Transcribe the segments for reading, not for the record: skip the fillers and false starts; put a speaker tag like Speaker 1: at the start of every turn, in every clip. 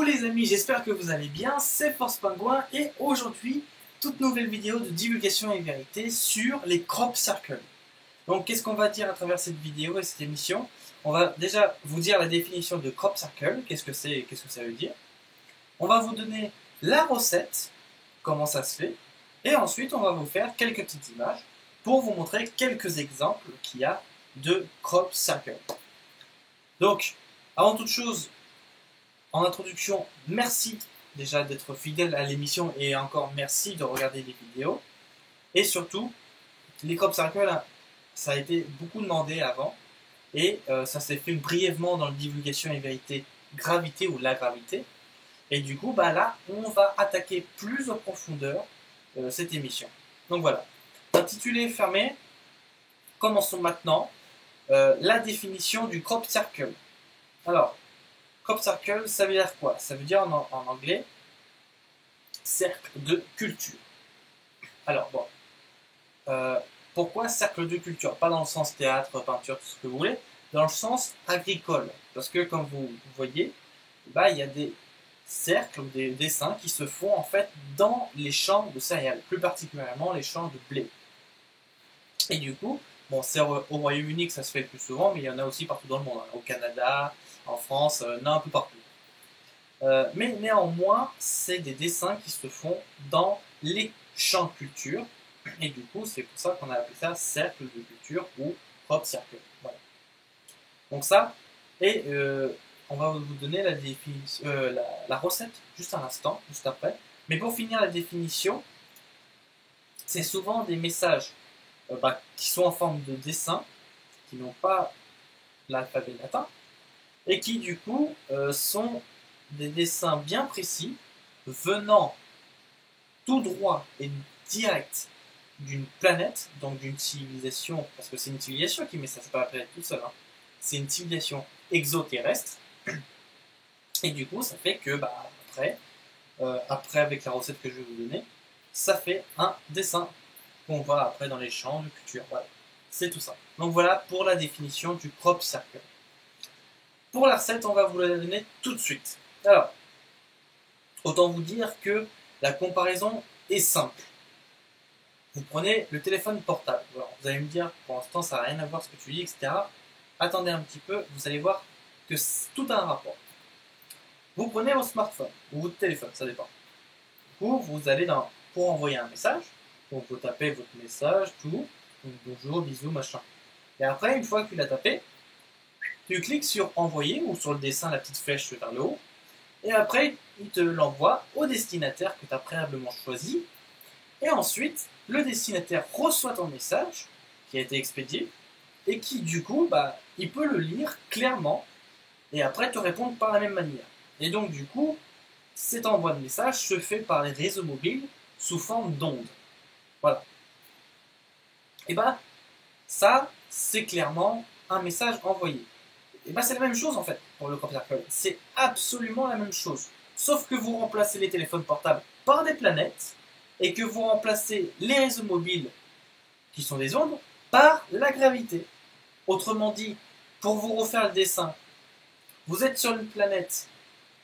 Speaker 1: les amis, j'espère que vous allez bien, c'est Force Pingouin et aujourd'hui, toute nouvelle vidéo de divulgation et vérité sur les crop circles. Donc qu'est-ce qu'on va dire à travers cette vidéo et cette émission? On va déjà vous dire la définition de crop circle, qu'est-ce que c'est et qu'est-ce que ça veut dire. On va vous donner la recette, comment ça se fait, et ensuite on va vous faire quelques petites images pour vous montrer quelques exemples qu'il y a de crop circle. Donc, avant toute chose, en introduction, merci déjà d'être fidèle à l'émission et encore merci de regarder les vidéos. Et surtout, les crop circles, ça a été beaucoup demandé avant et ça s'est fait brièvement dans la divulgation et vérité gravité ou la gravité. Et du coup, là, on va attaquer plus en profondeur cette émission. Donc voilà, intitulé fermé, commençons maintenant la définition du crop circle. Alors, crop circle, ça veut dire quoi? Ça veut dire en anglais cercle de culture. Alors bon, pourquoi cercle de culture? Pas dans le sens théâtre, peinture, tout ce que vous voulez, dans le sens agricole. Parce que comme vous voyez, il y a des cercles ou des dessins qui se font en fait dans les champs de céréales, plus particulièrement les champs de blé. Et du coup, bon, c'est au Royaume-Uni que ça se fait le plus souvent, mais il y en a aussi partout dans le monde, hein, au Canada, en France, un peu partout. Mais néanmoins, c'est des dessins qui se font dans les champs de culture, et du coup, c'est pour ça qu'on a appelé ça cercle de culture ou crop circle. Voilà. Donc ça, et on va vous donner la recette juste un instant, juste après. Mais pour finir la définition, c'est souvent des messages qui sont en forme de dessin, qui n'ont pas l'alphabet latin, et qui du coup sont des dessins bien précis, venant tout droit et direct d'une planète, donc d'une civilisation, parce que c'est une civilisation qui met ça, c'est pas la planète toute seule, hein. C'est une civilisation exoterrestre, et du coup ça fait que après avec la recette que je vais vous donner, ça fait un dessin qu'on voit après dans les champs de culture. Voilà, c'est tout ça. Donc voilà pour la définition du crop circle. Pour la recette, on va vous la donner tout de suite. Alors, autant vous dire que la comparaison est simple. Vous prenez le téléphone portable. Alors, vous allez me dire, pour l'instant, ça n'a rien à voir ce que tu dis, etc. Attendez un petit peu, vous allez voir que tout a un rapport. Vous prenez votre smartphone, ou votre téléphone, ça dépend. Du coup, vous allez pour envoyer un message, donc vous tapez votre message, tout, donc bonjour, bisous, machin. Et après, une fois que tu l'as tapé, tu cliques sur envoyer ou sur le dessin, la petite flèche vers le haut, et après il te l'envoie au destinataire que tu as préalablement choisi, et ensuite le destinataire reçoit ton message qui a été expédié, et qui du coup, il peut le lire clairement, et après te répondre par la même manière. Et donc du coup, cet envoi de message se fait par les réseaux mobiles sous forme d'ondes. Voilà. Et ça, c'est clairement un message envoyé. Et c'est la même chose en fait pour le crop circle. C'est absolument la même chose. Sauf que vous remplacez les téléphones portables par des planètes et que vous remplacez les réseaux mobiles, qui sont des ondes, par la gravité. Autrement dit, pour vous refaire le dessin, vous êtes sur une planète.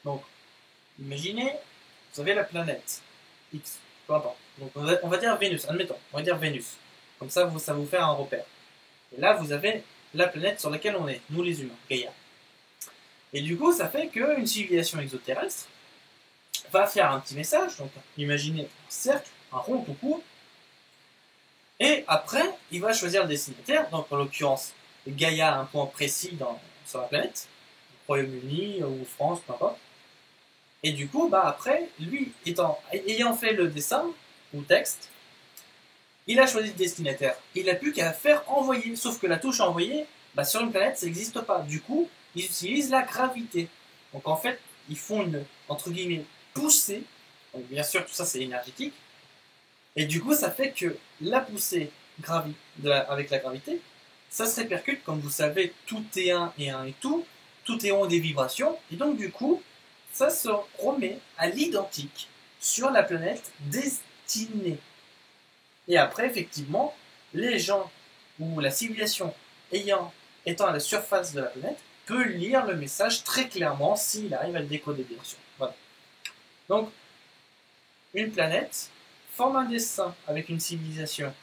Speaker 1: Donc, imaginez, vous avez la planète X, peu importe. Donc, on va dire Vénus, admettons, on va dire Vénus. Comme ça vous fait un repère. Et là, vous avez la planète sur laquelle on est, nous les humains, Gaïa. Et du coup, ça fait qu'une civilisation exoterrestre va faire un petit message, donc imaginez un cercle, un rond tout court, et après, il va choisir le destinataire, donc en l'occurrence, Gaïa a un point précis sur la planète, Royaume-Uni ou France, peu importe. Et du coup, après, lui, ayant fait le dessin, ou texte, il a choisi le destinataire. Il n'a plus qu'à faire envoyer. Sauf que la touche envoyer, sur une planète, ça n'existe pas. Du coup, ils utilisent la gravité. Donc en fait, ils font une, entre guillemets, poussée. Donc bien sûr, tout ça, c'est énergétique. Et du coup, ça fait que la poussée avec la gravité, ça se répercute. Comme vous savez, tout est un et tout. Tout est onde des vibrations. Et donc du coup, ça se remet à l'identique sur la planète destinée. Et après, effectivement, les gens ou la civilisation étant à la surface de la planète peut lire le message très clairement s'il arrive à le décoder, bien sûr. Voilà. Donc, une planète forme un dessin avec une civilisation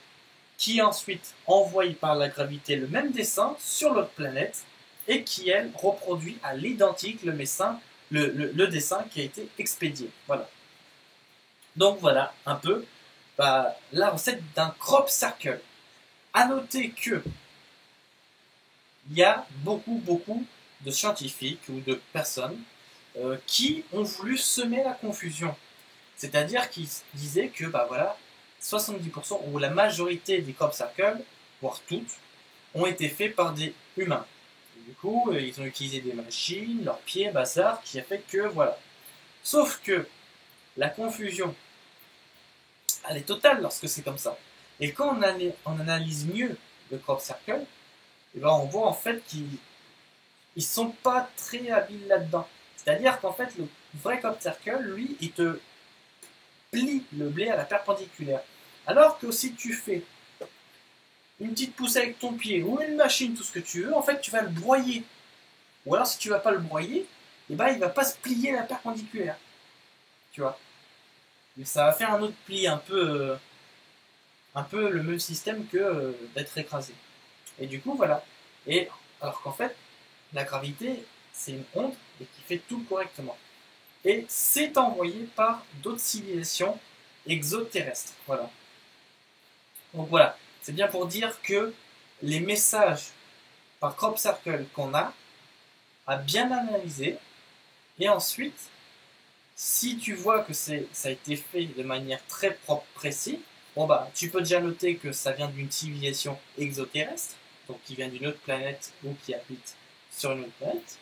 Speaker 1: qui ensuite envoie par la gravité le même dessin sur l'autre planète et qui, elle, reproduit à l'identique le dessin qui a été expédié. Voilà. Donc voilà un peu la recette d'un crop circle. À noter que il y a beaucoup de scientifiques ou de personnes qui ont voulu semer la confusion. C'est-à-dire qu'ils disaient que 70% ou la majorité des crop circles, voire toutes, ont été faits par des humains. Et du coup, ils ont utilisé des machines, leurs pieds, bazar, qui a fait que voilà. Sauf que la confusion, elle est totale lorsque c'est comme ça. Et quand on analyse mieux le crop circle, et ben on voit en fait qu'ils sont pas très habiles là-dedans. C'est-à-dire qu'en fait, le vrai crop circle, lui, il te plie le blé à la perpendiculaire. Alors que si tu fais une petite poussée avec ton pied ou une machine, tout ce que tu veux, en fait, tu vas le broyer. Ou alors, si tu vas pas le broyer, et ben, il va pas se plier à la perpendiculaire. Tu vois. Et ça va faire un autre pli un peu le même système que d'être écrasé. Et du coup, voilà. Et alors qu'en fait, la gravité, c'est une onde et qui fait tout correctement. Et c'est envoyé par d'autres civilisations exoterrestres. Voilà. Donc voilà, c'est bien pour dire que les messages par crop circle qu'on a, à bien analyser, et ensuite, si tu vois que ça a été fait de manière très propre, précise, tu peux déjà noter que ça vient d'une civilisation exoterrestre, donc qui vient d'une autre planète ou qui habite sur une autre planète,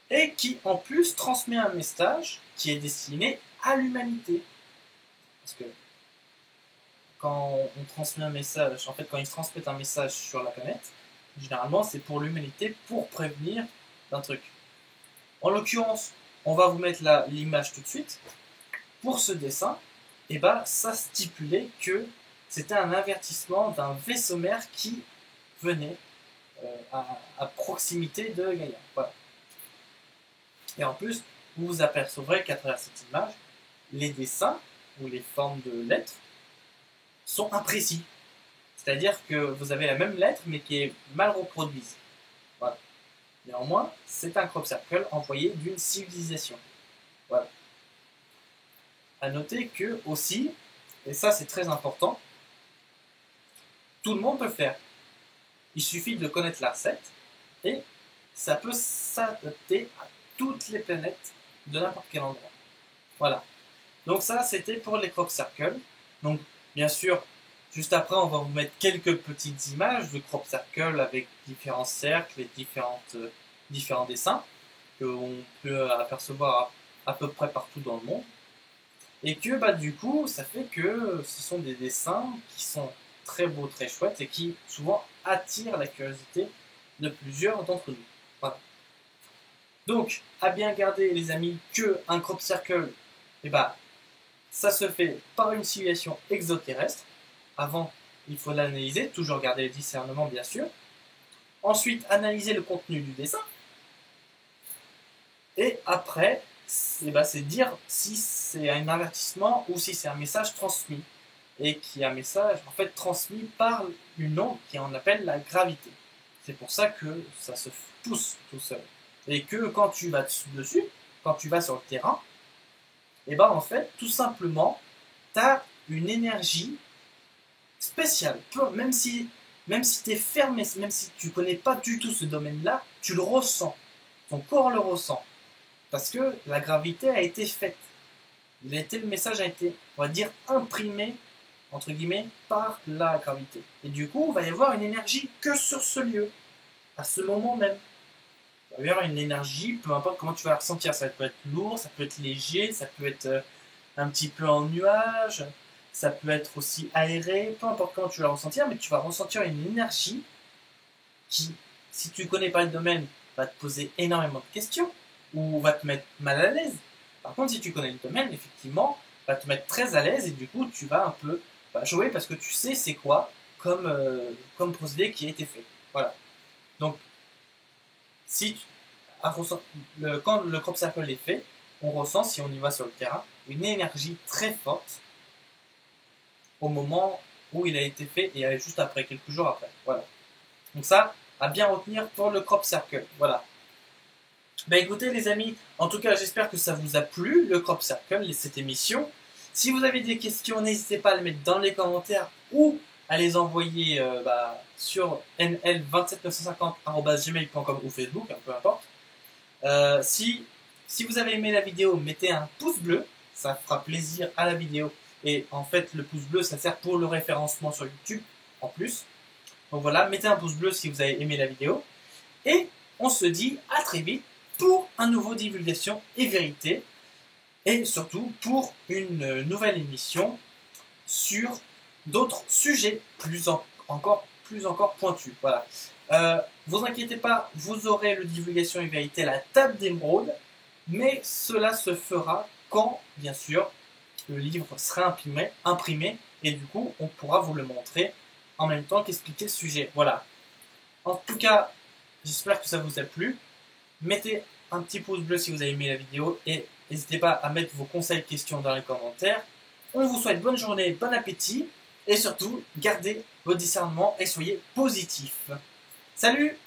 Speaker 1: et qui en plus transmet un message qui est destiné à l'humanité. Parce que quand on transmet un message, en fait quand ils transmettent un message sur la planète, généralement c'est pour l'humanité, pour prévenir d'un truc. En l'occurrence, on va vous mettre l'image tout de suite. Pour ce dessin, ça stipulait que c'était un avertissement d'un vaisseau mère qui venait à proximité de Gaïa. Voilà. Et en plus, vous vous apercevrez qu'à travers cette image, les dessins ou les formes de lettres sont imprécis. C'est-à-dire que vous avez la même lettre mais qui est mal reproduite. Voilà. Néanmoins, c'est un crop circle envoyé d'une civilisation. Voilà. À noter que aussi, et ça c'est très important, tout le monde peut le faire. Il suffit de connaître la recette et ça peut s'adapter à toutes les planètes de n'importe quel endroit. Voilà. Donc ça c'était pour les crop circles. Donc bien sûr, juste après on va vous mettre quelques petites images de crop circle avec différents cercles et différents dessins qu'on peut apercevoir à peu près partout dans le monde. Et que du coup, ça fait que ce sont des dessins qui sont très beaux, très chouettes et qui souvent attirent la curiosité de plusieurs d'entre nous. Voilà. Donc, à bien garder les amis que un crop circle, ça se fait par une civilisation exoterrestre. Avant, il faut l'analyser, toujours garder le discernement bien sûr. Ensuite, analyser le contenu du dessin. Et après, c'est dire si c'est un avertissement ou si c'est un message transmis. Et qui est un message en fait transmis par une onde qui on appelle la gravité. C'est pour ça que ça se pousse tout seul. Et que quand tu vas dessus, quand tu vas sur le terrain, en fait, tout simplement, tu as une énergie spéciale. Même si tu es fermé, même si tu ne connais pas du tout ce domaine-là, tu le ressens. Ton corps le ressent. Parce que la gravité a été faite. Le message a été, on va dire, imprimé, entre guillemets, par la gravité. Et du coup, il va y avoir une énergie que sur ce lieu, à ce moment même. Il va y avoir une énergie, peu importe comment tu vas la ressentir. Ça peut être lourd, ça peut être léger, ça peut être un petit peu en nuage, ça peut être aussi aéré, peu importe comment tu vas la ressentir, mais tu vas ressentir une énergie qui, si tu ne connais pas le domaine, va te poser énormément de questions ou va te mettre mal à l'aise. Par contre, si tu connais le domaine, effectivement, va te mettre très à l'aise et du coup, tu vas un peu jouer parce que tu sais c'est quoi comme procédé qui a été fait. Voilà. Donc, si quand le crop circle est fait, on ressent, si on y va sur le terrain, une énergie très forte au moment où il a été fait et juste après, quelques jours après. Voilà. Donc ça, à bien retenir pour le crop circle. Voilà. Ben écoutez les amis, en tout cas j'espère que ça vous a plu, le crop circle, cette émission. Si vous avez des questions, n'hésitez pas à les mettre dans les commentaires ou à les envoyer sur nl27950@gmail.com ou Facebook, peu importe. Si vous avez aimé la vidéo, mettez un pouce bleu, ça fera plaisir à la vidéo. Et en fait, le pouce bleu, ça sert pour le référencement sur YouTube, en plus. Donc voilà, mettez un pouce bleu si vous avez aimé la vidéo. Et on se dit à très vite pour un nouveau divulgation et vérité. Et surtout pour une nouvelle émission sur d'autres sujets encore pointus. Voilà. Vous inquiétez pas, vous aurez le divulgation et vérité à la table d'émeraude, mais cela se fera quand, bien sûr, le livre sera imprimé et du coup, on pourra vous le montrer en même temps qu'expliquer le sujet. Voilà. En tout cas, j'espère que ça vous a plu. Mettez un petit pouce bleu si vous avez aimé la vidéo et n'hésitez pas à mettre vos conseils, questions dans les commentaires. On vous souhaite bonne journée, bon appétit et surtout, gardez vos discernements et soyez positifs. Salut!